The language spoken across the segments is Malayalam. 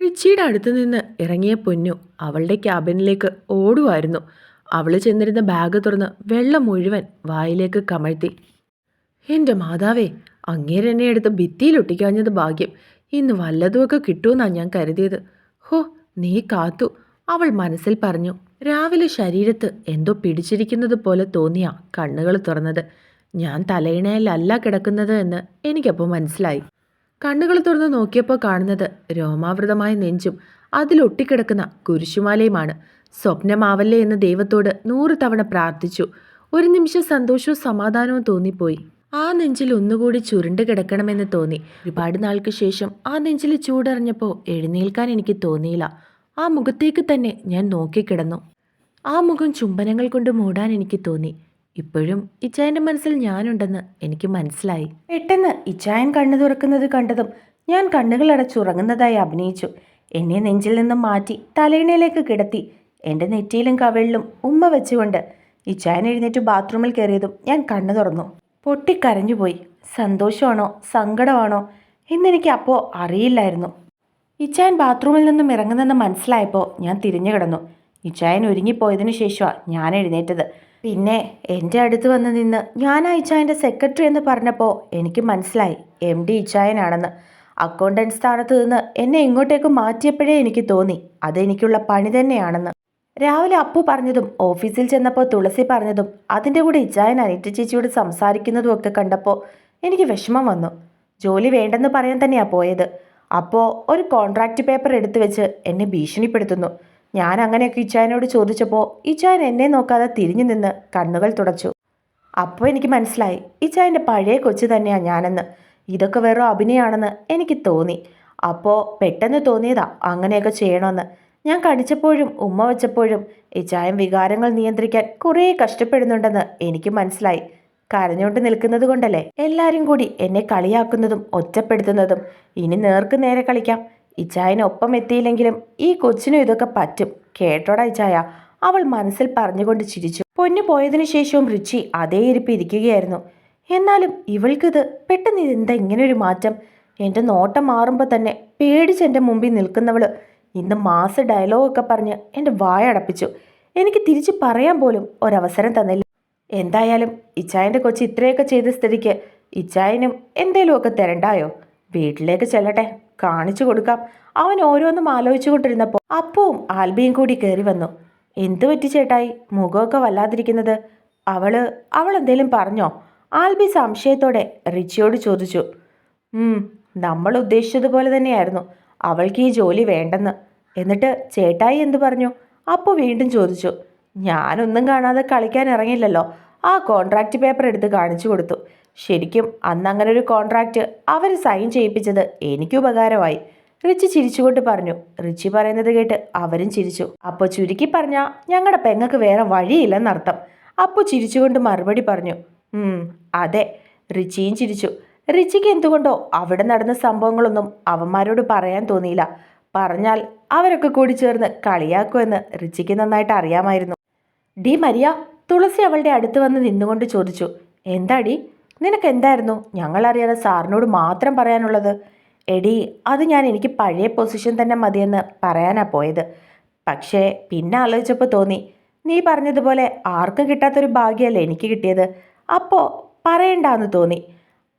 റിച്ചിയുടെ അടുത്ത് നിന്ന് ഇറങ്ങിയ പൊന്നു അവളുടെ ക്യാബിനിലേക്ക് ഓടുമായിരുന്നു. അവൾ ചെന്നിരുന്ന ബാഗ് തുറന്ന് വെള്ളം മുഴുവൻ വായിലേക്ക് കമഴ്ത്തി. എൻ്റെ മാതാവേ, അങ്ങേരെന്നെ എടുത്ത് ഭിത്തിയിലൊട്ടിക്കാഞ്ഞത് ഭാഗ്യം. ഇന്ന് വല്ലതുമൊക്കെ കിട്ടുമെന്നാണ് ഞാൻ കരുതിയത്. ഹോ, നീ കാത്തു, അവൾ മനസ്സിൽ പറഞ്ഞു. രാവിലെ ശരീരത്ത് എന്തോ പിടിച്ചിരിക്കുന്നത് പോലെ തോന്നിയ കണ്ണുകൾ തുറന്നത്. ഞാൻ തലയിണയിലല്ല കിടക്കുന്നത് എന്ന് എനിക്കപ്പോൾ മനസ്സിലായി. കണ്ണുകൾ തുറന്ന് നോക്കിയപ്പോൾ കാണുന്നത് രോമാവൃതമായ നെഞ്ചും അതിലൊട്ടിക്കിടക്കുന്ന കുരിശുമാലയുമാണ്. സ്വപ്നമാവല്ലേ എന്ന് ദൈവത്തോട് 100 തവണ പ്രാർത്ഥിച്ചു. ഒരു നിമിഷം സന്തോഷവും സമാധാനവും തോന്നിപ്പോയി. ആ നെഞ്ചിൽ ഒന്നുകൂടി ചുരുണ്ട് കിടക്കണമെന്ന് തോന്നി. ഒരുപാട് നാൾക്ക് ശേഷം ആ നെഞ്ചിൽ ചൂടറിഞ്ഞപ്പോൾ എഴുന്നേൽക്കാൻ എനിക്ക് തോന്നിയില്ല. ആ മുഖത്തേക്ക് തന്നെ ഞാൻ നോക്കിക്കിടന്നു. ആ മുഖം ചുംബനങ്ങൾ കൊണ്ട് മൂടാൻ എനിക്ക് തോന്നി. ഇപ്പോഴും ഇച്ചായൻ്റെ മനസ്സിൽ ഞാനുണ്ടെന്ന് എനിക്ക് മനസ്സിലായി. പെട്ടെന്ന് ഇച്ചായൻ കണ്ണു തുറക്കുന്നത് കണ്ടതും ഞാൻ കണ്ണുകൾ അടച്ചുറങ്ങുന്നതായി അഭിനയിച്ചു. എന്നെ നെഞ്ചിൽ നിന്നും മാറ്റി തലയിണയിലേക്ക് കിടത്തി എൻ്റെ നെറ്റിയിലും കവിളിലും ഉമ്മ വെച്ചുകൊണ്ട് ഇച്ചായൻ എഴുന്നേറ്റ് ബാത്റൂമിൽ കയറിയതും ഞാൻ കണ്ണു തുറന്നു. പൊട്ടിക്കരഞ്ഞുപോയി. സന്തോഷമാണോ സങ്കടമാണോ എന്നെനിക്ക് അപ്പോൾ അറിയില്ലായിരുന്നു. ഇച്ചായൻ ബാത്റൂമിൽ നിന്നും ഇറങ്ങുന്നെന്ന് മനസ്സിലായപ്പോൾ ഞാൻ തിരിഞ്ഞു കിടന്നു. ഇച്ചായൻ ഒരുങ്ങിപ്പോയതിനു ശേഷമാണ് ഞാൻ എഴുന്നേറ്റത്. പിന്നെ എൻ്റെ അടുത്ത് വന്ന് നിന്ന് ഞാൻ ആ ഇച്ചായൻ്റെ സെക്രട്ടറി എന്ന് പറഞ്ഞപ്പോൾ എനിക്ക് മനസ്സിലായി MD ഇച്ചായനാണെന്ന്. അക്കൗണ്ടൻറ്റ് സ്ഥാനത്ത് നിന്ന് എന്നെ ഇങ്ങോട്ടേക്ക് മാറ്റിയപ്പോഴേ എനിക്ക് തോന്നി അതെനിക്കുള്ള പണി തന്നെയാണെന്ന്. രാവിലെ അപ്പു പറഞ്ഞതും ഓഫീസിൽ ചെന്നപ്പോൾ തുളസി പറഞ്ഞതും അതിൻ്റെ കൂടെ ഇച്ചായൻ അനിറ്റ ചേച്ചിയോട് സംസാരിക്കുന്നതും ഒക്കെ കണ്ടപ്പോൾ എനിക്ക് വിഷമം വന്നു. ജോലി വേണ്ടെന്ന് പറയാൻ തന്നെയാണ് പോയത്. അപ്പോൾ ഒരു കോൺട്രാക്റ്റ് പേപ്പർ എടുത്തു വെച്ച് എന്നെ ഭീഷണിപ്പെടുത്തുന്നു. ഞാൻ അങ്ങനെയൊക്കെ ഇച്ചായനോട് ചോദിച്ചപ്പോൾ ഇച്ചായൻ എന്നെ നോക്കാതെ തിരിഞ്ഞു നിന്ന് കണ്ണുകൾ തുടച്ചു. അപ്പോൾ എനിക്ക് മനസ്സിലായി ഇച്ചായൻ്റെ പഴയ കൊച്ചു തന്നെയാണ് ഞാനെന്ന്. ഇതൊക്കെ വെറും അഭിനയമാണെന്ന് എനിക്ക് തോന്നി. അപ്പോൾ പെട്ടെന്ന് തോന്നിയതാ അങ്ങനെയൊക്കെ ചെയ്യണമെന്ന്. ഞാൻ കടിച്ചപ്പോഴും ഉമ്മ വെച്ചപ്പോഴും ഇച്ചായൻ വികാരങ്ങൾ നിയന്ത്രിക്കാൻ കുറേ കഷ്ടപ്പെടുന്നുണ്ടെന്ന് എനിക്ക് മനസ്സിലായി. കരഞ്ഞുകൊണ്ട് നിൽക്കുന്നത് കൊണ്ടല്ലേ എല്ലാവരും കൂടി എന്നെ കളിയാക്കുന്നതും ഒറ്റപ്പെടുത്തുന്നതും. ഇനി നേർക്ക് നേരെ കളിക്കാം. ഇച്ചായനൊപ്പം എത്തിയില്ലെങ്കിലും ഈ കൊച്ചിനും ഇതൊക്കെ പറ്റും. കേട്ടോടാ ഇച്ചായ, അവൾ മനസ്സിൽ പറഞ്ഞുകൊണ്ട് ചിരിച്ചു. പൊന്നു പോയതിനു ശേഷവും റിച്ചി അതേ ഇരിപ്പ് ഇരിക്കുകയായിരുന്നു. എന്നാലും ഇവൾക്കിത് പെട്ടെന്ന് ഇതെന്താ ഇങ്ങനൊരു മാറ്റം? എൻ്റെ നോട്ടം മാറുമ്പോൾ തന്നെ പേടിച്ചെൻ്റെ മുമ്പിൽ നിൽക്കുന്നവൾ ഇന്ന് മാസ ഡയലോഗൊക്കെ പറഞ്ഞ് എൻ്റെ വായടപ്പിച്ചു. എനിക്ക് തിരിച്ച് പറയാൻ പോലും ഒരവസരം തന്നില്ല. എന്തായാലും ഇച്ചായൻ്റെ കൊച്ചി ഇത്രയൊക്കെ ചെയ്ത സ്ഥിതിക്ക് ഇച്ചായനും എന്തേലുമൊക്കെ തരണ്ടായോ? വീട്ടിലേക്ക് ചെല്ലട്ടെ, കാണിച്ചു കൊടുക്കാം. അവൻ ഓരോന്നും ആലോചിച്ചു കൊണ്ടിരുന്നപ്പോൾ അപ്പവും ആൽബിയും കൂടി കയറി വന്നു. എന്തു പറ്റി ചേട്ടായി മുഖമൊക്കെ വല്ലാതിരിക്കുന്നത്? അവൾ എന്തേലും പറഞ്ഞോ? ആൽബി സംശയത്തോടെ റിച്ചിയോട് ചോദിച്ചു. നമ്മൾ ഉദ്ദേശിച്ചതുപോലെ തന്നെയായിരുന്നു അവൾക്ക് ഈ ജോലി വേണ്ടെന്ന്. എന്നിട്ട് ചേട്ടായി എന്തു പറഞ്ഞു? അപ്പോൾ വീണ്ടും ചോദിച്ചു. ഞാനൊന്നും കാണാതെ കളിക്കാൻ ഇറങ്ങില്ലല്ലോ. ആ കോൺട്രാക്റ്റ് പേപ്പർ എടുത്ത് കാണിച്ചു കൊടുത്തു. ശരിക്കും അന്ന് അങ്ങനെ ഒരു കോൺട്രാക്റ്റ് അവർ സൈൻ ചെയ്യിപ്പിച്ചത് എനിക്ക് ഉപകാരമായി. റിച്ചി ചിരിച്ചുകൊണ്ട് പറഞ്ഞു. റിച്ചി പറയുന്നത് കേട്ട് അവരും ചിരിച്ചു. അപ്പോൾ ചുരുക്കി പറഞ്ഞാൽ ഞങ്ങളുടെ പെങ്ങൾക്ക് വേറെ വഴിയില്ലെന്നർത്ഥം. അപ്പോൾ ചിരിച്ചുകൊണ്ട് മറുപടി പറഞ്ഞു. അതെ. റിച്ചിയും ചിരിച്ചു. റിച്ചിക്ക് എന്തുകൊണ്ടോ അവിടെ നടന്ന സംഭവങ്ങളൊന്നും അവന്മാരോട് പറയാൻ തോന്നിയില്ല. പറഞ്ഞാൽ അവരൊക്കെ കൂടി ചേർന്ന് കളിയാക്കുമെന്ന് റിച്ചിക്ക് നന്നായിട്ട് അറിയാമായിരുന്നു. ഡി മരിയ, തുളസി അവളുടെ അടുത്ത് വന്ന് നിന്നുകൊണ്ട് ചോദിച്ചു. എന്താടി, നിനക്ക് എന്തായിരുന്നു ഞങ്ങളറിയാതെ സാറിനോട് മാത്രം പറയാനുള്ളത്? എടി, അത് എനിക്ക് പഴയ പൊസിഷൻ തന്നെ മതിയെന്ന് പറയാനാ പോയത്. പക്ഷേ പിന്നെ ആലോചിച്ചപ്പോൾ തോന്നി നീ പറഞ്ഞതുപോലെ ആർക്കും കിട്ടാത്തൊരു ഭാഗ്യമല്ലേ എനിക്ക് കിട്ടിയത്. അപ്പോൾ പറയണ്ടാന്ന് തോന്നി.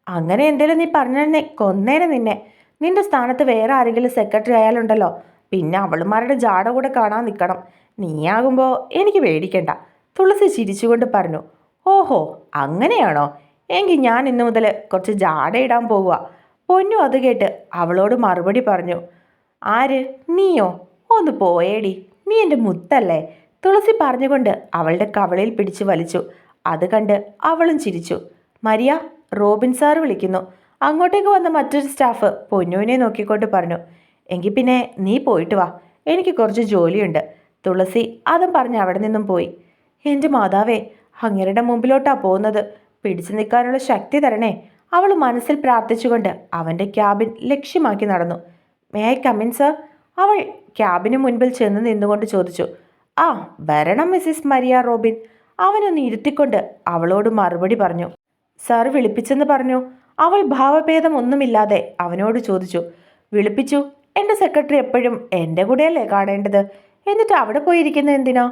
അങ്ങനെ എന്തേലും നീ പറഞ്ഞേ കൊന്നേനെ നിന്നെ. നിന്റെ സ്ഥാനത്ത് വേറെ ആരെങ്കിലും സെക്രട്ടറി ആയാലുണ്ടല്ലോ, പിന്നെ അവളുമാരുടെ ജാട കൂടെ കാണാൻ നിൽക്കണം. നീയാകുമ്പോൾ എനിക്ക് പേടിക്കണ്ട. തുളസി ചിരിച്ചുകൊണ്ട് പറഞ്ഞു. ഓഹോ, അങ്ങനെയാണോ? എങ്കിൽ ഞാൻ ഇന്നു മുതൽ കുറച്ച് ജാട ഇടാൻ പോവുക. പൊന്നു അത് കേട്ട് അവളോട് മറുപടി പറഞ്ഞു. ആര്? നീയോ? ഒന്ന് പോയേടി, നീ എൻ്റെ മുത്തല്ലേ. തുളസി പറഞ്ഞുകൊണ്ട് അവളുടെ കവളിൽ പിടിച്ചു വലിച്ചു. അത് കണ്ട് അവളും ചിരിച്ചു. മരിയ, റോബിൻ സാർ വിളിക്കുന്നു. അങ്ങോട്ടേക്ക് വന്ന മറ്റൊരു സ്റ്റാഫ് പൊന്നുവിനെ നോക്കിക്കൊണ്ട് പറഞ്ഞു. എങ്കിൽ പിന്നെ നീ പോയിട്ട് വാ, എനിക്ക് കുറച്ച് ജോലിയുണ്ട്. തുളസി അതും പറഞ്ഞ് അവിടെ നിന്നും പോയി. എൻ്റെ മാതാവേ, അങ്ങേരുടെ മുമ്പിലോട്ടാ പോകുന്നത്. പിടിച്ചു നിൽക്കാനുള്ള ശക്തി തരണേ. അവൾ മനസ്സിൽ പ്രാർത്ഥിച്ചുകൊണ്ട് അവൻ്റെ ക്യാബിൻ ലക്ഷ്യമാക്കി നടന്നു. May I come in sir? അവൾ ക്യാബിന് മുൻപിൽ ചെന്ന് നിന്നുകൊണ്ട് ചോദിച്ചു. ആ വരണം മിസ്സിസ് മരിയ റോബിൻ. അവനൊന്ന് ഇരുത്തിക്കൊണ്ട് അവളോട് മറുപടി പറഞ്ഞു. സാർ വിളിപ്പിച്ചെന്ന് പറഞ്ഞു. അവൾ ഭാവഭേദം ഒന്നുമില്ലാതെ അവനോട് ചോദിച്ചു. വിളിപ്പിച്ചു, എൻ്റെ സെക്രട്ടറി എപ്പോഴും എൻ്റെ കൂടെയല്ലേ കാണേണ്ടത്, എന്നിട്ട് അവിടെ പോയിരിക്കുന്നത് എന്തിനാ?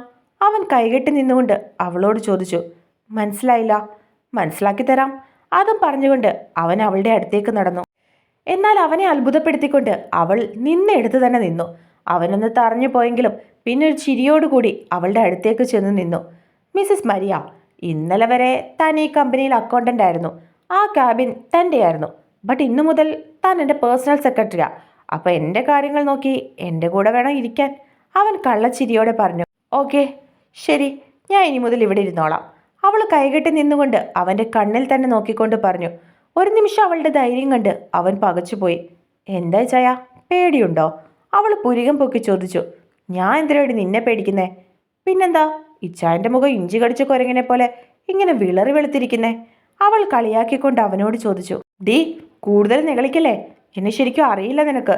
അവൻ കൈകെട്ടി നിന്നുകൊണ്ട് അവളോട് ചോദിച്ചു. മനസ്സിലായില്ല. മനസ്സിലാക്കി തരാം. അതും പറഞ്ഞുകൊണ്ട് അവൻ അവളുടെ അടുത്തേക്ക് നടന്നു. എന്നാൽ അവനെ അത്ഭുതപ്പെടുത്തിക്കൊണ്ട് അവൾ നിന്നെടുത്ത് തന്നെ നിന്നു. അവനൊന്ന് തറഞ്ഞു പോയെങ്കിലും പിന്നെ ഒരു ചിരിയോടുകൂടി അവളുടെ അടുത്തേക്ക് ചെന്ന് നിന്നു. മിസ്സിസ് മരിയ, ഇന്നലെ വരെ താൻ ഈ കമ്പനിയിൽ അക്കൗണ്ടൻ്റ് ആയിരുന്നു. ആ ക്യാബിൻ തൻ്റെയായിരുന്നു. ബട്ട് ഇന്നു മുതൽ താൻ എൻ്റെ പേഴ്സണൽ സെക്രട്ടറിയാ. അപ്പോൾ എൻ്റെ കാര്യങ്ങൾ നോക്കി എൻ്റെ കൂടെ വേണം ഇരിക്കാൻ. അവൻ കള്ളച്ചിരിയോടെ പറഞ്ഞു. ഓക്കെ, ശരി, ഞാൻ ഇനി മുതൽ ഇവിടെ ഇരുന്നോളാം. അവൾ കൈകെട്ടി നിന്നുകൊണ്ട് അവൻ്റെ കണ്ണിൽ തന്നെ നോക്കിക്കൊണ്ട് പറഞ്ഞു. ഒരു നിമിഷം അവളുടെ ധൈര്യം കണ്ട് അവൻ പകച്ചുപോയി. എന്താ ചായ, പേടിയുണ്ടോ? അവൾ പുരികം പൊക്കി ചോദിച്ചു. ഞാൻ എന്തിനാടി നിന്നെ പേടിക്കുന്നേ? പിന്നെന്താ, ഇച്ചായൻ്റെ മുഖം ഇഞ്ചി കടിച്ച കുരങ്ങിനെ പോലെ ഇങ്ങനെ വിളറി വെളുത്തിരിക്കുന്നേ? അവൾ കളിയാക്കിക്കൊണ്ട് അവനോട് ചോദിച്ചു. ഡീ, കൂടുതൽ നിഗളിക്കല്ലേ, എന്നെ ശരിക്കും അറിയില്ല നിനക്ക്.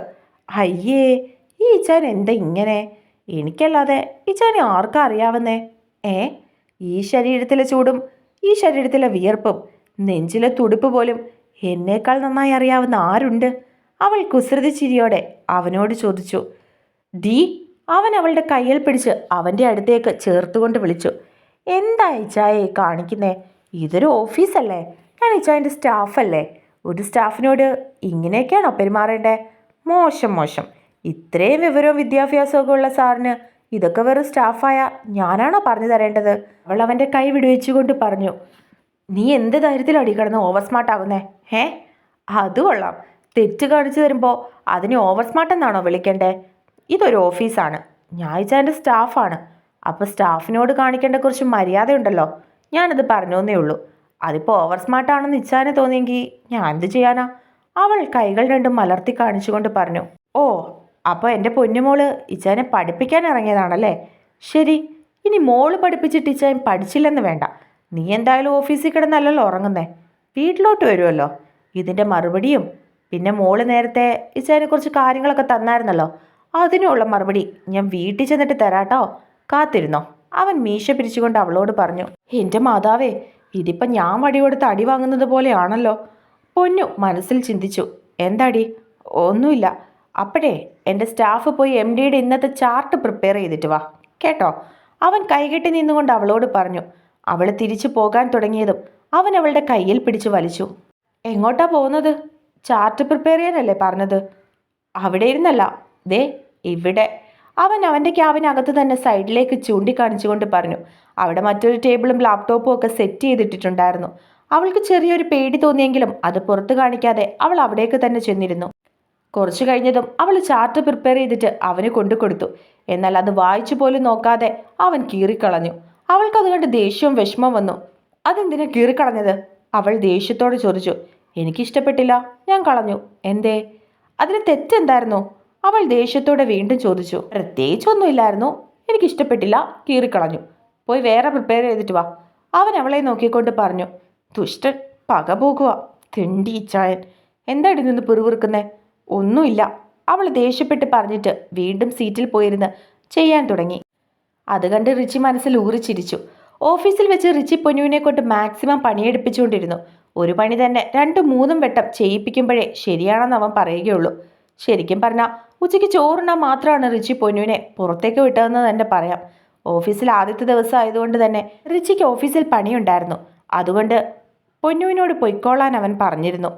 അയ്യേ, ഈ ഇച്ചാൻ എന്താ ഇങ്ങനെ? എനിക്കല്ലാതെ ഇച്ചാനെ ആർക്കാ അറിയാവുന്നേ? ഈ ശരീരത്തിലെ ചൂടും ഈ ശരീരത്തിലെ വിയർപ്പും നെഞ്ചിലെ തുടിപ്പ് പോലും എന്നേക്കാൾ നന്നായി അറിയാവുന്ന ആരുണ്ട്? അവൾ കുസൃതി ചിരിയോടെ അവനോട് ചോദിച്ചു. ഡീ, അവൻ അവളുടെ കയ്യിൽ പിടിച്ച് അവൻ്റെ അടുത്തേക്ക് ചേർത്തുകൊണ്ട് വിളിച്ചു. എന്താ ഇച്ചായെ കാണിക്കുന്നേ? ഇതൊരു ഓഫീസല്ലേ, ഞാൻ ഇച്ചായൻ്റെ സ്റ്റാഫല്ലേ. ഒരു സ്റ്റാഫിനോട് ഇങ്ങനെയൊക്കെയാണോ പെരുമാറേണ്ടേ? മോശം മോശം. ഇത്രയും വിവരവും വിദ്യാഭ്യാസമൊക്കെ ഉള്ള സാറിന് ഇതൊക്കെ വെറും സ്റ്റാഫായ ഞാനാണോ പറഞ്ഞു തരേണ്ടത്? അവൾ അവൻ്റെ കൈ വിടുവിച്ചുകൊണ്ട് പറഞ്ഞു. നീ എന്ത് ധൈര്യത്തിൽ അടിക്കിടന്ന് ഓവർ സ്മാർട്ട് ആകുന്നേ? അത് കൊള്ളാം. തെറ്റ് കാണിച്ചു തരുമ്പോൾ അതിനെ ഓവർ സ്മാർട്ട് എന്നാണോ വിളിക്കണ്ടേ? ഇതൊരു ഓഫീസാണ്, ഞാൻ ഇച്ചാൻ്റെ സ്റ്റാഫാണ്. അപ്പോൾ സ്റ്റാഫിനോട് കാണിക്കേണ്ട കുറച്ച് മര്യാദയുണ്ടല്ലോ. ഞാനത് പറഞ്ഞോന്നേ ഉള്ളൂ. അതിപ്പോൾ ഓവർ സ്മാർട്ടാണെന്ന് ഇച്ചാനെ തോന്നിയെങ്കിൽ ഞാൻ എന്ത് ചെയ്യാനാ? അവൾ കൈകൾ രണ്ടും മലർത്തി കാണിച്ചുകൊണ്ട് പറഞ്ഞു. ഓ, അപ്പോൾ എൻ്റെ പൊന്നുമോള് ഇച്ചാനെ പഠിപ്പിക്കാൻ ഇറങ്ങിയതാണല്ലേ? ശരി, ഇനി മോള് പഠിപ്പിച്ചിട്ട് ഇച്ചാൻ പഠിച്ചില്ലെന്ന് വേണ്ട. നീ എന്തായാലും ഓഫീസിൽ കിടന്നല്ലല്ലോ ഉറങ്ങുന്നേ, വീട്ടിലോട്ട് വരുമല്ലോ. ഇതിൻ്റെ മറുപടിയും പിന്നെ മോള് നേരത്തെ ഇച്ചാനെ കുറച്ച് കാര്യങ്ങളൊക്കെ തന്നായിരുന്നല്ലോ, അതിനുള്ള മറുപടി ഞാൻ വീട്ടിൽ ചെന്നിട്ട് തരാട്ടോ. കാത്തിരുന്നോ? അവൻ മീശ പിരിച്ചുകൊണ്ട് അവളോട് പറഞ്ഞു. എൻ്റെ മാതാവേ, ഇതിപ്പം ഞാൻ വടി കൊടുത്ത് അടി വാങ്ങുന്നത് പോലെയാണല്ലോ. പൊന്നു മനസ്സിൽ ചിന്തിച്ചു. എന്താടി? ഒന്നുമില്ല. അപ്പോഴേ എൻ്റെ സ്റ്റാഫ് പോയി MDയുടെ ഇന്നത്തെ ചാർട്ട് പ്രിപ്പയർ ചെയ്തിട്ട് വാ കേട്ടോ. അവൻ കൈകെട്ടി നിന്നുകൊണ്ട് അവളോട് പറഞ്ഞു. അവൾ തിരിച്ചു പോകാൻ തുടങ്ങിയതും അവൻ അവളുടെ കയ്യിൽ പിടിച്ചു വലിച്ചു. എങ്ങോട്ടാ പോകുന്നത്? ചാർട്ട് പ്രിപ്പയർ ചെയ്യാനല്ലേ പറഞ്ഞത്? അവിടെ ഇരുന്നല്ല, ദേ ഇവിടെ. അവൻ അവൻ്റെ ക്യാബിനകത്ത് തന്നെ സൈഡിലേക്ക് ചൂണ്ടിക്കാണിച്ചുകൊണ്ട് പറഞ്ഞു. അവിടെ മറ്റൊരു ടേബിളും ലാപ്ടോപ്പും ഒക്കെ സെറ്റ് ചെയ്തിട്ടുണ്ടായിരുന്നു. അവൾക്ക് ചെറിയൊരു പേടി തോന്നിയെങ്കിലും അത് പുറത്തു കാണിക്കാതെ അവൾ അവിടേക്ക് തന്നെ ചെന്നിരുന്നു. കുറച്ചു കഴിഞ്ഞതും അവൾ ചാർട്ട് പ്രിപ്പയർ ചെയ്തിട്ട് അവന് കൊണ്ടു കൊടുത്തു. എന്നാൽ അത് വായിച്ചു പോലും നോക്കാതെ അവൻ കീറിക്കളഞ്ഞു. അവൾക്കത് കണ്ട് ദേഷ്യവും വിഷമം വന്നു. അതെന്തിനാ കീറിക്കളഞ്ഞത്? അവൾ ദേഷ്യത്തോടെ ചോദിച്ചു. എനിക്കിഷ്ടപ്പെട്ടില്ല, ഞാൻ കളഞ്ഞു. എന്തേ? അതിന് തെറ്റെന്തായിരുന്നു? അവൾ ദേഷ്യത്തോടെ വീണ്ടും ചോദിച്ചു. പ്രത്യേകിച്ചൊന്നുമില്ലായിരുന്നു, എനിക്കിഷ്ടപ്പെട്ടില്ല, കീറിക്കളഞ്ഞു. പോയി വേറെ പ്രിപ്പയർ ചെയ്തിട്ട് വാ. അവൻ അവളെ നോക്കിക്കൊണ്ട് പറഞ്ഞു. ദുഷ്ടൻ, പക പോകുക, തെണ്ടീച്ചായൻ. എന്താടി നിന്ന് പിറുപിറുക്കുന്നേ? ഒന്നുമില്ല, അവൾ ദേഷ്യപ്പെട്ട് പറഞ്ഞിട്ട് വീണ്ടും സീറ്റിൽ പോയിരുന്ന് ചെയ്യാൻ തുടങ്ങി. അത് കണ്ട് റിച്ചി മനസ്സിൽ ഊറിച്ചിരിച്ചു. ഓഫീസിൽ വെച്ച് റിച്ചി പൊന്നുവിനെ കൊണ്ട് മാക്സിമം പണിയെടുപ്പിച്ചുകൊണ്ടിരുന്നു. ഒരു പണി തന്നെ 2-3 വട്ടം ചെയ്യിപ്പിക്കുമ്പോഴേ ശരിയാണെന്ന് അവൻ പറയുകയുള്ളൂ. ശരിക്കും പറഞ്ഞാൽ ഉച്ചയ്ക്ക് ചോറുണ്ണാൻ മാത്രമാണ് റിച്ചി പൊന്നുവിനെ പുറത്തേക്ക് വിട്ടതെന്ന് തന്നെ പറയാം. ഓഫീസിൽ ആദ്യത്തെ ദിവസം ആയതുകൊണ്ട് തന്നെ റിച്ചിക്ക് ഓഫീസിൽ പണിയുണ്ടായിരുന്നു. അതുകൊണ്ട് പൊന്നുവിനോട് പൊയ്ക്കോളാൻ അവൻ പറഞ്ഞിരുന്നു.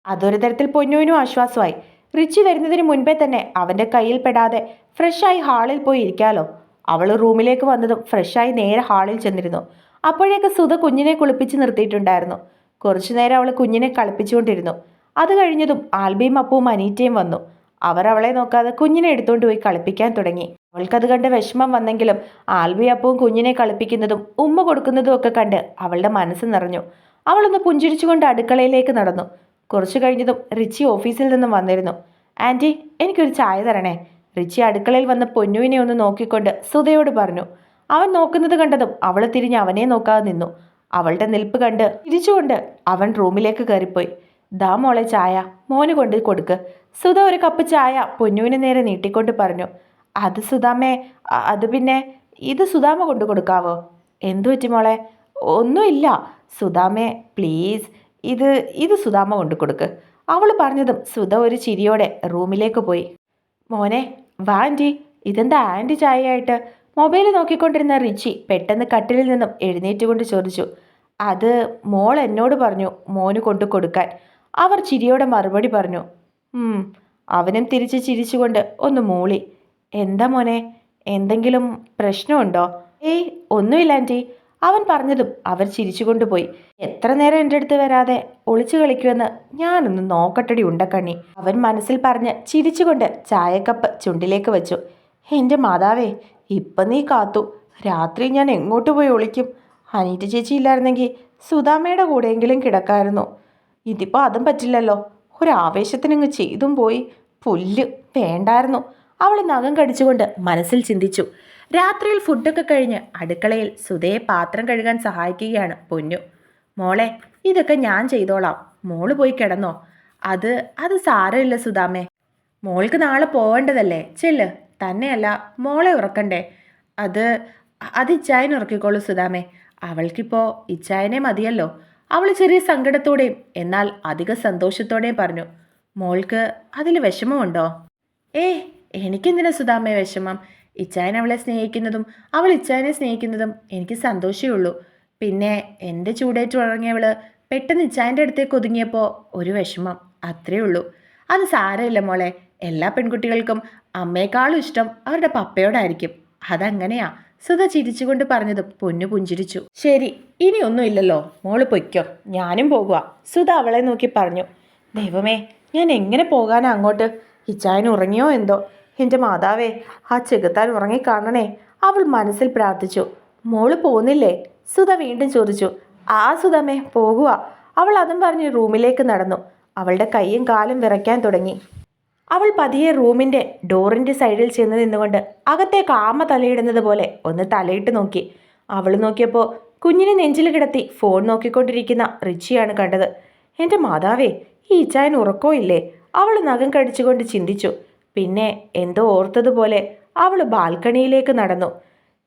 അതൊരു തരത്തിൽ പൊന്നുവിനും ആശ്വാസമായി. റിച്ചി വരുന്നതിന് മുൻപേ തന്നെ അവൻ്റെ കയ്യിൽ പെടാതെ ഫ്രഷായി ഹാളിൽ പോയി ഇരിക്കാലോ. അവൾ റൂമിലേക്ക് വന്നതും ഫ്രഷായി നേരെ ഹാളിൽ ചെന്നിരുന്നു. അപ്പോഴേക്ക് സുധ കുഞ്ഞിനെ കുളിപ്പിച്ച് നിർത്തിയിട്ടുണ്ടായിരുന്നു. കുറച്ചു നേരം അവൾ കുഞ്ഞിനെ കളിപ്പിച്ചുകൊണ്ടിരുന്നു. അത് കഴിഞ്ഞതും ആൽബിയും അപ്പവും അനീറ്റയും വന്നു. അവർ അവളെ നോക്കാതെ കുഞ്ഞിനെ എടുത്തുകൊണ്ട് പോയി കളിപ്പിക്കാൻ തുടങ്ങി. അവൾക്കത് കണ്ട് വിഷമം വന്നെങ്കിലും ആൽബി അപ്പവും കുഞ്ഞിനെ കളിപ്പിക്കുന്നതും ഉമ്മ കൊടുക്കുന്നതും ഒക്കെ കണ്ട് അവളുടെ മനസ്സ് നിറഞ്ഞു. അവളൊന്ന് പുഞ്ചിരിച്ചുകൊണ്ട് അടുക്കളയിലേക്ക് നടന്നു. കുറച്ചു കഴിഞ്ഞതും റിച്ചി ഓഫീസിൽ നിന്നും വന്നിരുന്നു. ആൻറ്റി, എനിക്കൊരു ചായ തരണേ. റിച്ചി അടുക്കളയിൽ വന്ന് പൊന്നുവിനെ ഒന്ന് നോക്കിക്കൊണ്ട് സുധയോട് പറഞ്ഞു. അവൻ നോക്കുന്നത് കണ്ടതും അവൾ തിരിഞ്ഞ് അവനെ നോക്കാതെ നിന്നു. അവളുടെ നിൽപ്പ് കണ്ട് തിരിച്ചുകൊണ്ട് അവൻ റൂമിലേക്ക് കയറിപ്പോയി. ദാ മോളെ ചായ, മോന് കൊണ്ട് കൊടുക്ക്. സുധ ഒരു കപ്പ് ചായ പൊന്നുവിന് നേരെ നീട്ടിക്കൊണ്ട് പറഞ്ഞു. അത് സുധാമേ, അത് പിന്നെ ഇത് സുധാമ കൊണ്ടു കൊടുക്കാവോ? എന്തു പറ്റി മോളെ? ഒന്നുമില്ല സുധാമേ, പ്ലീസ്, ഇത് സുധാമ കൊണ്ടു കൊടുക്ക്. അവൾ പറഞ്ഞതും സുധ ഒരു ചിരിയോടെ റൂമിലേക്ക് പോയി. മോനെ വാ ആൻറ്റി. ഇതെന്താ ആൻറ്റി ചായയായിട്ട്? മൊബൈൽ നോക്കിക്കൊണ്ടിരുന്ന റിച്ചി പെട്ടെന്ന് കട്ടിലിൽ നിന്നും എഴുന്നേറ്റുകൊണ്ട് ചോദിച്ചു. അത് മോൾ എന്നോട് പറഞ്ഞു മോന് കൊണ്ടു കൊടുക്കാൻ. അവർ ചിരിയോടെ മറുപടി പറഞ്ഞു. അവനും തിരിച്ച് ചിരിച്ചുകൊണ്ട് ഒന്ന് മൂളി. എന്താ മോനെ, എന്തെങ്കിലും പ്രശ്നമുണ്ടോ? ഏയ് ഒന്നുമില്ല ആൻറ്റി. അവൻ പറഞ്ഞതും അവർ ചിരിച്ചുകൊണ്ടുപോയി. എത്ര നേരം എൻ്റെ അടുത്ത് വരാതെ ഒളിച്ചു കളിക്കുമെന്ന് ഞാനൊന്ന് നോക്കട്ടടി ഉണ്ടക്കണ്ണി, അവൻ മനസ്സിൽ പറഞ്ഞ് ചിരിച്ചുകൊണ്ട് ചായക്കപ്പ് ചുണ്ടിലേക്ക് വെച്ചു. എൻ്റെ മാതാവേ, ഇപ്പം നീ കാത്തു. രാത്രി ഞാൻ എങ്ങോട്ട് പോയി ഒളിക്കും? അനീറ്റ ചേച്ചി ഇല്ലായിരുന്നെങ്കിൽ സുധാമ്മയുടെ കൂടെയെങ്കിലും കിടക്കായിരുന്നു. ഇതിപ്പോൾ അതും പറ്റില്ലല്ലോ. ഒരാവേശത്തിനങ്ങ് ചെയ്തും പോയി. പുല്ല് വേണ്ടായിരുന്നു, അവൾ നഖം കടിച്ചുകൊണ്ട് മനസ്സിൽ ചിന്തിച്ചു. രാത്രിയിൽ ഫുഡൊക്കെ കഴിഞ്ഞ് അടുക്കളയിൽ സുധയെ പാത്രം കഴുകാൻ സഹായിക്കുകയാണ് പൊന്നു. മോളെ, ഇതൊക്കെ ഞാൻ ചെയ്തോളാം, മോള് പോയി കിടന്നോ. അത് സാരമില്ല സുധാമേ, മോൾക്ക് നാളെ പോവേണ്ടതല്ലേ, ചെല്ല്. തന്നെയല്ല മോളെ ഉറക്കണ്ടേ? അത് ഇച്ചായനെ ഉറക്കിക്കോളൂ സുധാമേ, അവൾക്കിപ്പോൾ ഇച്ചായനെ മതിയല്ലോ. അവൾ ചെറിയ സങ്കടത്തോടെയും എന്നാൽ അധിക സന്തോഷത്തോടെയും പറഞ്ഞു. മോൾക്ക് അതിൽ വിഷമമുണ്ടോ? എനിക്കെന്തിനാ സുധാമേ വിഷമം? ഇച്ചായൻ അവളെ സ്നേഹിക്കുന്നതും അവൾ ഇച്ചായനെ സ്നേഹിക്കുന്നതും എനിക്ക് സന്തോഷമേ ഉള്ളൂ. പിന്നെ എൻ്റെ ചൂടേറ്റ് ഉറങ്ങിയവള് പെട്ടെന്ന് ഇച്ചായൻ്റെ അടുത്തേക്ക് ഒതുങ്ങിയപ്പോൾ ഒരു വിഷമം, അത്രേ ഉള്ളൂ. അത് സാരമില്ല മോളെ, എല്ലാ പെൺകുട്ടികൾക്കും അമ്മയെക്കാളും ഇഷ്ടം അവരുടെ പപ്പയോടായിരിക്കും. അതങ്ങനെയാ, സുധ ചിരിച്ചുകൊണ്ട് പറഞ്ഞതും പൊന്നു പുഞ്ചിരിച്ചു. ശരി, ഇനിയൊന്നുമില്ലല്ലോ, മോള് പൊയ്ക്കോ, ഞാനും പോകുക, സുധ അവളെ നോക്കി പറഞ്ഞു. ദൈവമേ, ഞാൻ എങ്ങനെ പോകാനാ അങ്ങോട്ട്? ഇച്ചായൻ ഉറങ്ങിയോ എന്തോ? എൻ്റെ മാതാവേ, ആ ചെകുത്താൻ ഉറങ്ങിക്കാണണേ, അവൾ മനസ്സിൽ പ്രാർത്ഥിച്ചു. മോള് പോന്നില്ലേ? സുധ വീണ്ടും ചോദിച്ചു. സുധമേ, പോകുക. അവൾ അതും പറഞ്ഞ് റൂമിലേക്ക് നടന്നു. അവളുടെ കൈയും കാലും വിറയ്ക്കാൻ തുടങ്ങി. അവൾ പതിയെ റൂമിൻ്റെ ഡോറിൻ്റെ സൈഡിൽ ചെന്ന് നിന്നുകൊണ്ട് അകത്തേക്ക് ആമ തലയിടുന്നത് പോലെ ഒന്ന് തലയിട്ട് നോക്കി. അവൾ നോക്കിയപ്പോൾ കുഞ്ഞിനെ നെഞ്ചിൽ കിടത്തി ഫോൺ നോക്കിക്കൊണ്ടിരിക്കുന്ന റിച്ചിയാണ് കണ്ടത്. എൻ്റെ മാതാവേ, ഈ ഇച്ചായൻ ഉറക്കോ ഇല്ലേ? അവൾ നഖം കടിച്ചുകൊണ്ട് ചിന്തിച്ചു. പിന്നെ എന്തോ ഓർത്തതുപോലെ അവൾ ബാൽക്കണിയിലേക്ക് നടന്നു.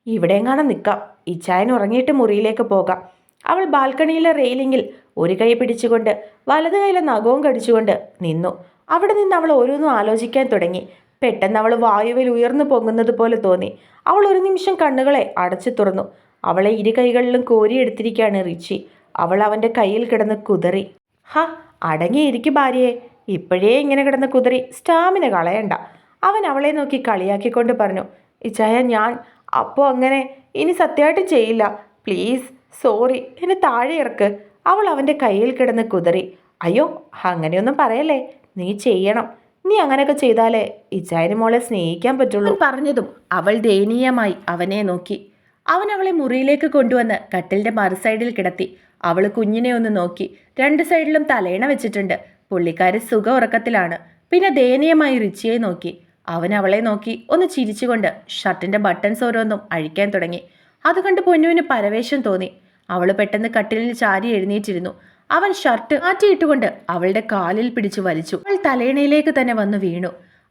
ഇവിടെയെങ്ങാനും നിൽക്കാം, ഇച്ചായൻ ഉറങ്ങിയിട്ട് മുറിയിലേക്ക് പോകാം. അവൾ ബാൽക്കണിയിലെ റെയിലിങ്ങിൽ ഒരു കൈ പിടിച്ചുകൊണ്ട് വലത് കൈയിലെ നഖവും കടിച്ചുകൊണ്ട് നിന്നു. അവിടെ നിന്ന് അവൾ ഓരോന്നും ആലോചിക്കാൻ തുടങ്ങി. പെട്ടെന്ന് അവൾ വായുവിൽ ഉയർന്നു പൊങ്ങുന്നത് പോലെ തോന്നി. അവൾ ഒരു നിമിഷം കണ്ണുകളെ അടച്ചു തുറന്നു. അവളെ ഇരു കൈകളിലും കോരിയെടുത്തിരിക്കുകയാണ് റിച്ചി. അവൾ അവൻ്റെ കയ്യിൽ കിടന്ന് കുതറി. അടങ്ങിയിരിക്കും ഭാര്യയെ, ഇപ്പോഴേ ഇങ്ങനെ കിടന്ന് കുതറി സ്റ്റാമിന കളയണ്ട. അവൻ അവളെ നോക്കി കളിയാക്കിക്കൊണ്ട് പറഞ്ഞു. ഇച്ചായ, ഞാൻ അപ്പോൾ അങ്ങനെ ഇനി സത്യമായിട്ടും ചെയ്യില്ല, പ്ലീസ്, സോറി, എന്നെ താഴെ ഇറക്ക്. അവൾ അവൻ്റെ കയ്യിൽ കിടന്ന് കുതറി. അയ്യോ, അങ്ങനെയൊന്നും പറയല്ലേ, നീ ചെയ്യണം. നീ അങ്ങനെയൊക്കെ ചെയ്താലേ ഇച്ചായന് മോളെ സ്നേഹിക്കാൻ പറ്റുള്ളൂ. പറഞ്ഞതും അവൾ ദയനീയമായി അവനെ നോക്കി. അവൻ അവളെ മുറിയിലേക്ക് കൊണ്ടുവന്ന് കട്ടിലിൻ്റെ മറുസൈഡിൽ കിടത്തി. അവൾ കുഞ്ഞിനെ ഒന്ന് നോക്കി. രണ്ട് സൈഡിലും തലയിണ വെച്ചിട്ടുണ്ട്. പുള്ളിക്കാരി സുഖ ഉറക്കത്തിലാണ്. പിന്നെ ദയനീയമായി റിച്ചിയെ നോക്കി. അവൻ അവളെ നോക്കി ഒന്ന് ചിരിച്ചുകൊണ്ട് ഷർട്ടിൻ്റെ ബട്ടൺസ് ഓരോന്നും അഴിക്കാൻ തുടങ്ങി. അത് കണ്ട് പൊന്നുവിന് പരവേശം തോന്നി. അവൾ പെട്ടെന്ന് കട്ടിലിൽ ചാരി എഴുന്നേറ്റിരുന്നു. അവൻ ഷർട്ട് മാറ്റിയിട്ടുകൊണ്ട് അവളുടെ കാലിൽ പിടിച്ചു വലിച്ചു. അവൾ തലയിണയിലേക്ക് തന്നെ വന്നു വീണു.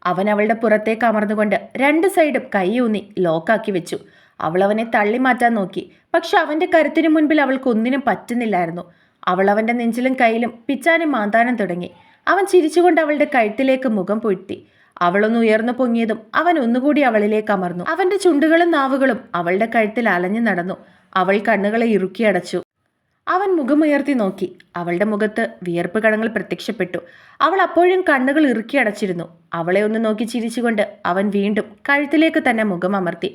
അവൻ അവളുടെ പുറത്തേക്ക് അമർന്നുകൊണ്ട് രണ്ട് സൈഡും കൈയൂന്നി ലോക്കാക്കി വെച്ചു. അവൾ അവനെ തള്ളി മാറ്റാൻ നോക്കി. പക്ഷെ അവൻ്റെ കരുത്തിനു മുൻപിൽ അവൾക്ക് ഒന്നിനും പറ്റുന്നില്ലായിരുന്നു. അവൾ അവൻ്റെ നെഞ്ചിലും കയ്യിലും പിച്ചാനും മാന്താനും തുടങ്ങി. അവൻ ചിരിച്ചുകൊണ്ട് അവളുടെ കഴുത്തിലേക്ക് മുഖം പൊഴ്ത്തി. അവളൊന്ന് ഉയർന്നു പൊങ്ങിയതും അവൻ ഒന്നുകൂടി അവളിലേക്ക് അമർന്നു. അവൻ്റെ ചുണ്ടുകളും നാവുകളും അവളുടെ കഴുത്തിൽ അലഞ്ഞു നടന്നു. അവൾ കണ്ണുകളെ ഇറുക്കിയടച്ചു. അവൻ മുഖമുയർത്തി നോക്കി. അവളുടെ മുഖത്ത് വിയർപ്പ് കണങ്ങൾ പ്രത്യക്ഷപ്പെട്ടു. അവൾ അപ്പോഴും കണ്ണുകൾ ഇറുക്കി അടച്ചിരുന്നു. അവളെ ഒന്ന് നോക്കി ചിരിച്ചുകൊണ്ട് അവൻ വീണ്ടും കഴുത്തിലേക്ക് തന്നെ മുഖം അമർത്തി.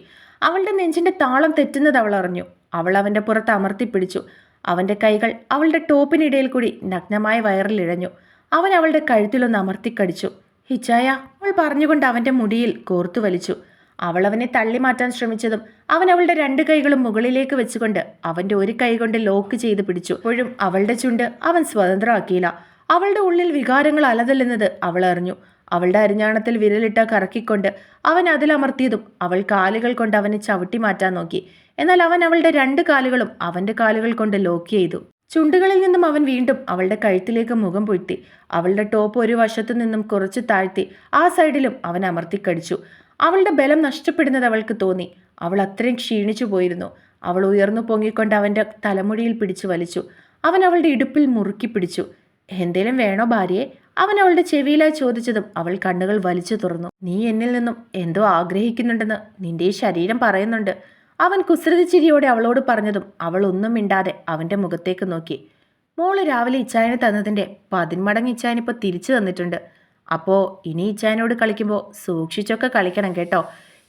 അവളുടെ നെഞ്ചിൻ്റെ താളം തെറ്റുന്നത് അവൾ അറിഞ്ഞു. അവൾ അവൻ്റെ പുറത്ത് അമർത്തി പിടിച്ചു. അവൻ്റെ കൈകൾ അവളുടെ ടോപ്പിനിടയിൽ കൂടി നഗ്നമായ വയറിലിഴഞ്ഞു. അവൻ അവളുടെ കഴുത്തിലൊന്ന് അമർത്തിക്കടിച്ചു. ഹിച്ചായ, അവൾ പറഞ്ഞുകൊണ്ട് അവൻ്റെ മുടിയിൽ കോർത്തു വലിച്ചു. അവൾ അവനെ തള്ളി മാറ്റാൻ ശ്രമിച്ചതും അവൻ അവളുടെ രണ്ട് കൈകളും മുകളിലേക്ക് വെച്ചുകൊണ്ട് അവൻ്റെ ഒരു കൈ കൊണ്ട് ലോക്ക് ചെയ്ത് പിടിച്ചു. അപ്പോഴും അവളുടെ ചുണ്ട് അവൻ സ്വതന്ത്രമാക്കിയില്ല. അവളുടെ ഉള്ളിൽ വികാരങ്ങൾ അലതല്ലുന്നത് അവൾ അറിഞ്ഞു. അവളുടെ അരിഞ്ഞാണത്തിൽ വിരലിട്ട കറക്കിക്കൊണ്ട് അവൻ അതിലമർത്തിയതും അവൾ കാലുകൾ കൊണ്ട് അവനെ ചവിട്ടി മാറ്റാൻ നോക്കി. എന്നാൽ അവൻ അവളുടെ രണ്ട് കാലുകളും അവൻ്റെ കാലുകൾ കൊണ്ട് ലോക്ക് ചെയ്തു. ചുണ്ടുകളിൽ നിന്നും അവൻ വീണ്ടും അവളുടെ കഴുത്തിലേക്ക് മുഖം പൊഴ്ത്തി. അവളുടെ ടോപ്പ് ഒരു വശത്തു നിന്നും കുറച്ച് താഴ്ത്തി ആ സൈഡിലും അവൻ അമർത്തിക്കടിച്ചു. അവളുടെ ബലം നഷ്ടപ്പെടുന്നത് അവൾക്ക് തോന്നി. അവൾ അത്രയും ക്ഷീണിച്ചു പോയിരുന്നു. അവൾ ഉയർന്നു പൊങ്ങിക്കൊണ്ട് അവൻ്റെ തലമുടിയിൽ പിടിച്ചു വലിച്ചു. അവൻ അവളുടെ ഇടുപ്പിൽ മുറുക്കി പിടിച്ചു. എന്തേലും വേണോ ഭാര്യയെ? അവൻ അവളുടെ ചെവിയിലായി ചോദിച്ചതും അവൾ കണ്ണുകൾ വലിച്ചു തുറന്നു. നീ എന്നിൽ നിന്നും എന്തോ ആഗ്രഹിക്കുന്നുണ്ടെന്ന് നിന്റെ ഈ ശരീരം പറയുന്നുണ്ട്. അവൻ കുസൃതി ചിരിയോടെ അവളോട് പറഞ്ഞതും അവൾ ഒന്നും മിണ്ടാതെ അവന്റെ മുഖത്തേക്ക് നോക്കി. മോള് രാവിലെ ഇച്ചായന് തന്നതിന്റെ 10 മടങ്ങ് ഇച്ചായനിപ്പോൾ തിരിച്ചു തന്നിട്ടുണ്ട്. അപ്പോൾ ഇനി ഇച്ചായനോട് കളിക്കുമ്പോൾ സൂക്ഷിച്ചൊക്കെ കളിക്കണം കേട്ടോ.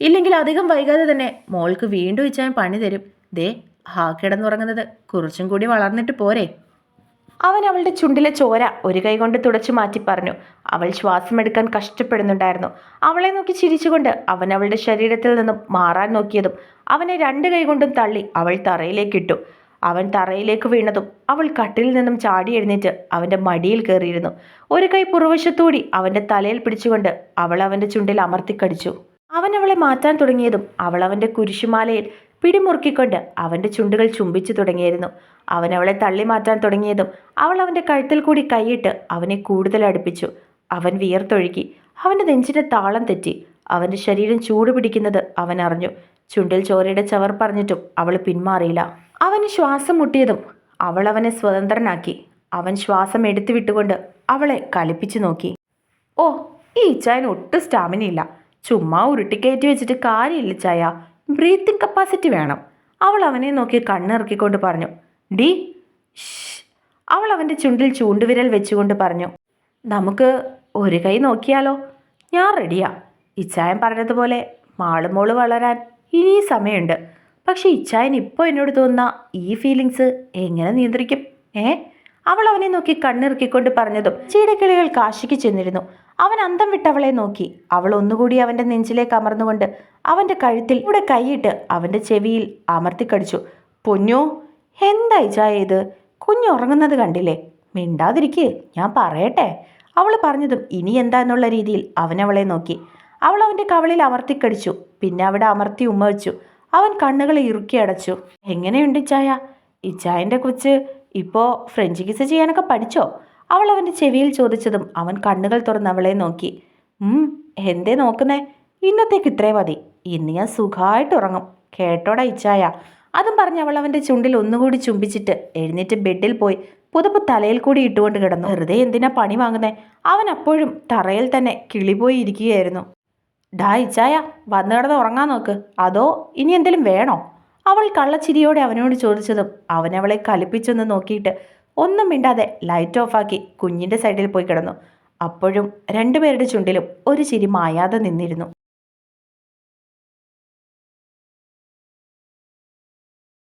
ഇല്ലെങ്കിൽ അധികം വൈകാതെ തന്നെ മോൾക്ക് വീണ്ടും ഇച്ചായൻ പണി തരും. ദേ കിടന്നുറങ്ങുന്നത് കുറച്ചും കൂടി വളർന്നിട്ട് പോരെ. അവൻ അവളുടെ ചുണ്ടിലെ ചോര ഒരു കൈ കൊണ്ട് തുടച്ചു മാറ്റി പറഞ്ഞു. അവൾ ശ്വാസമെടുക്കാൻ കഷ്ടപ്പെടുന്നുണ്ടായിരുന്നു. അവളെ നോക്കി ചിരിച്ചുകൊണ്ട് അവൻ അവളുടെ ശരീരത്തിൽ നിന്നും മാറാൻ നോക്കിയതും അവനെ 2 കൈ കൊണ്ടും തള്ളി അവൾ തറയിലേക്കിട്ടു. അവൻ തറയിലേക്ക് വീണതും അവൾ കട്ടിലിൽ നിന്നും ചാടി എഴുന്നേറ്റ് അവൻ്റെ മടിയിൽ കയറിയിരുന്നു. ഒരു കൈ പുറവശത്തൂടി അവൻ്റെ തലയിൽ പിടിച്ചുകൊണ്ട് അവൾ അവൻ്റെ ചുണ്ടിൽ അമർത്തിക്കടിച്ചു. അവൻ അവളെ മാറ്റാൻ തുടങ്ങിയതും അവൾ അവൻ്റെ കുരിശുമാലയിൽ പിടിമുറുക്കിക്കൊണ്ട് അവൻ്റെ ചുണ്ടുകൾ ചുംബിച്ചു തുടങ്ങിയിരുന്നു. അവൻ അവളെ തള്ളി മാറ്റാൻ തുടങ്ങിയതും അവൾ അവൻ്റെ കഴുത്തിൽ കൂടി കൈയിട്ട് അവനെ കൂടുതൽ അടുപ്പിച്ചു. അവൻ വിയർത്തൊഴുകി. അവൻ്റെ നെഞ്ചിൻ്റെ താളം തെറ്റി. അവൻ്റെ ശരീരം ചൂടുപിടിക്കുന്നത് അവൻ അറിഞ്ഞു. ചുണ്ടിൽ ചോരയുടെ ചവർ പറഞ്ഞിട്ടും അവൾ പിന്മാറിയില്ല. അവന് ശ്വാസം മുട്ടിയതും അവൾ അവനെ സ്വതന്ത്രനാക്കി. അവൻ ശ്വാസം എടുത്തു വിട്ടുകൊണ്ട് അവളെ കലിപ്പിച്ചു നോക്കി. ഓ, ഈ ഇച്ചായന് ഒട്ടും സ്റ്റാമിനയില്ല. ചുമ്മാ ഉരുട്ടിക്കയറ്റി വെച്ചിട്ട് കാര്യമില്ല ചായ. ബ്രീത്തിങ് കപ്പാസിറ്റി വേണം. അവൾ അവനെ നോക്കി കണ്ണിറക്കിക്കൊണ്ട് പറഞ്ഞു. ഡി അവൾ അവൻ്റെ ചുണ്ടിൽ ചൂണ്ടുവിരൽ വെച്ചുകൊണ്ട് പറഞ്ഞു. നമുക്ക് ഒരു കൈ നോക്കിയാലോ? ഞാൻ റെഡിയാ. ഇച്ചായൻ പറഞ്ഞതുപോലെ മാളുമോള് വളരാൻ ഇനി സമയമുണ്ട്. പക്ഷെ ഇച്ചായൻ ഇപ്പോൾ എന്നോട് തോന്നുന്ന ഈ ഫീലിങ്സ് എങ്ങനെ നിയന്ത്രിക്കും? അവൾ അവനെ നോക്കി കണ്ണിറുക്കിക്കൊണ്ട് പറഞ്ഞതും ചീടക്കിളികൾ കാശിക്ക് ചെന്നിരുന്നു. അവൻ അന്തം വിട്ടവളെ നോക്കി. അവൾ ഒന്നുകൂടി അവൻ്റെ നെഞ്ചിലേക്ക് അമർന്നുകൊണ്ട് അവൻ്റെ കഴുത്തിൽ കൂടെ കൈയിട്ട് അവൻ്റെ ചെവിയിൽ അമർത്തിക്കടിച്ചു. പൊന്നോ, എന്തായി ചായ ഇത്? കുഞ്ഞുറങ്ങുന്നത് കണ്ടില്ലേ? മിണ്ടാതിരിക്കേ, ഞാൻ പറയട്ടെ. അവൾ പറഞ്ഞതും ഇനി എന്താ എന്നുള്ള രീതിയിൽ അവനവളെ നോക്കി. അവൾ അവൻ്റെ കവളിൽ അമർത്തിക്കടിച്ചു. പിന്നെ അവിടെ അമർത്തി ഉമ്മ വെച്ചു. അവൻ കണ്ണുകൾ ഇറുക്കി അടച്ചു. എങ്ങനെയുണ്ട് ഇച്ചായ? ഇച്ചായൻ്റെ കൊച്ച് ഇപ്പോൾ ഫ്രഞ്ച് കിസ് ചെയ്യാനൊക്കെ പഠിച്ചോ? അവൾ അവൻ്റെ ചെവിയിൽ ചോദിച്ചതും അവൻ കണ്ണുകൾ തുറന്ന് അവളെ നോക്കി. എന്തേ നോക്കുന്നേ? ഇന്നത്തേക്ക് ഇത്രേ മതി. ഇന്ന് ഞാൻ സുഖമായിട്ട് ഉറങ്ങും കേട്ടോടാ ഇച്ചായ. അതും പറഞ്ഞ് അവൾ അവൻ്റെ ചുണ്ടിൽ ഒന്നുകൂടി ചുംബിച്ചിട്ട് എഴുന്നേറ്റ് ബെഡിൽ പോയി പുതപ്പ് തലയിൽ കൂടി ഇട്ടുകൊണ്ട് കിടന്നു. വെറുതെ എന്തിനാ പണി വാങ്ങുന്നേ? അവൻ അപ്പോഴും തറയിൽ തന്നെ കിളിപോയി ഇരിക്കുകയായിരുന്നു. ഡാ ഇച്ചായ, വന്നു കിടന്ന് ഉറങ്ങാൻ നോക്ക്. അതോ ഇനി എന്തെങ്കിലും വേണോ? അവൾ കള്ളച്ചിരിയോടെ അവനോട് ചോദിച്ചതും അവനവളെ കലിപ്പിച്ചൊന്ന് നോക്കിയിട്ട് ഒന്നും മിണ്ടാതെ ലൈറ്റ് ഓഫാക്കി കുഞ്ഞിൻ്റെ സൈഡിൽ പോയി കിടന്നു. അപ്പോഴും 2 പേരുടെ ചുണ്ടിലും ഒരു ചിരി മായാതെ നിന്നിരുന്നു.